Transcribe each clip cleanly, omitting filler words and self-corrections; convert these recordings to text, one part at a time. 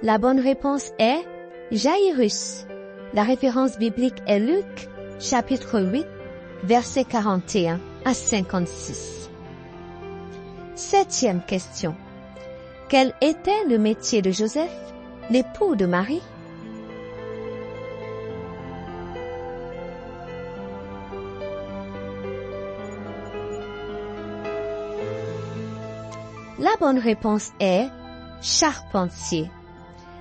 La bonne réponse est Jairus. La référence biblique est Luc, chapitre 8, versets 41 à 56. 7e question. Quel était le métier de Joseph, l'époux de Marie? La bonne réponse est charpentier.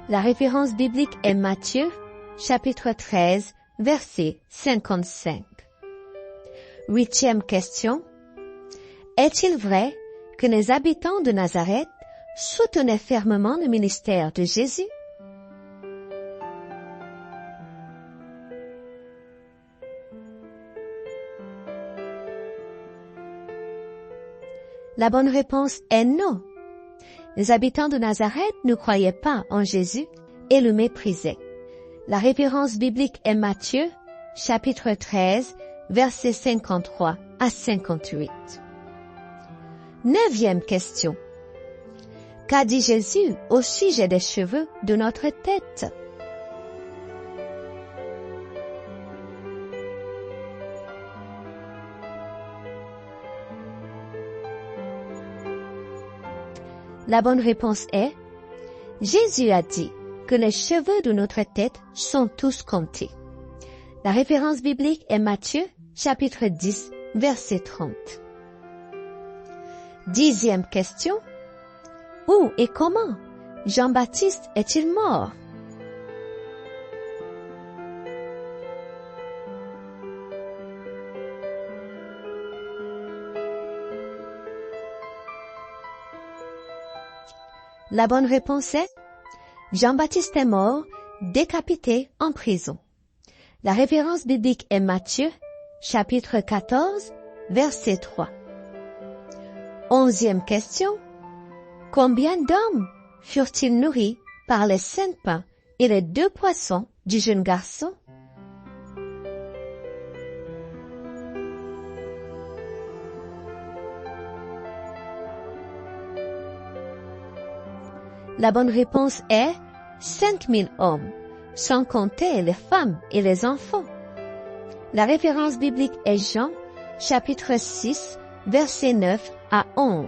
La référence biblique est Matthieu, chapitre 13, verset 55. 8e question. Est-il vrai que les habitants de Nazareth soutenaient fermement le ministère de Jésus? La bonne réponse est non. Les habitants de Nazareth ne croyaient pas en Jésus et le méprisaient. La référence biblique est Matthieu, chapitre 13, versets 53 à 58. 9e question. Qu'a dit Jésus au sujet des cheveux de notre tête? La bonne réponse est Jésus a dit que les cheveux de notre tête sont tous comptés. La référence biblique est Matthieu, chapitre 10, verset 30. 10e question. Où et comment Jean-Baptiste est-il mort? La bonne réponse est Jean-Baptiste est mort, décapité en prison. La référence biblique est Matthieu, chapitre 14, verset 3. 11e question. Combien d'hommes furent-ils nourris par les 5 pains et les 2 poissons du jeune garçon? La bonne réponse est 5000 hommes, sans compter les femmes et les enfants. La référence biblique est Jean, chapitre 6, versets 9 à 11.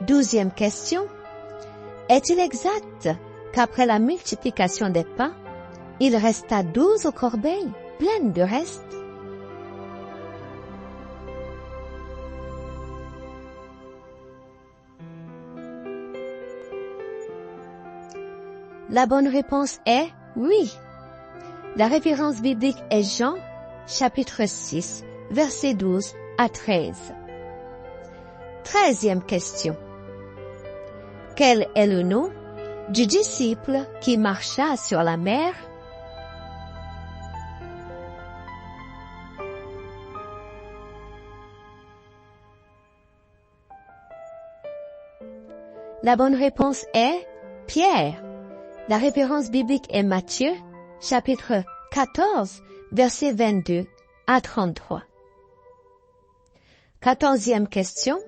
12e question. Est-il exact qu'après la multiplication des pains, il resta 12 corbeilles pleines de restes? La bonne réponse est oui. La référence biblique est Jean, chapitre 6, versets 12 à 13. 13e question. Quel est le nom du disciple qui marcha sur la mer? La bonne réponse est Pierre. La référence biblique est Matthieu, chapitre 14, versets 22 à 33. 14e question.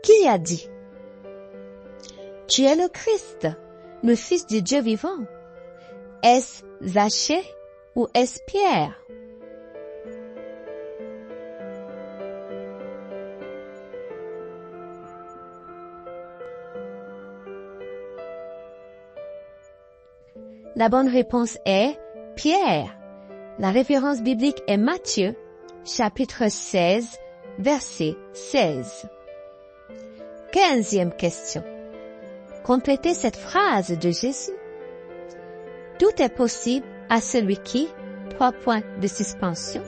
Qui a dit? Tu es le Christ, le Fils du Dieu vivant. Est-ce Zachée ou est-ce Pierre? La bonne réponse est Pierre. La référence biblique est Matthieu, chapitre 16, verset 16. 15e question. Complétez cette phrase de Jésus. Tout est possible à celui qui, 3 points de suspension.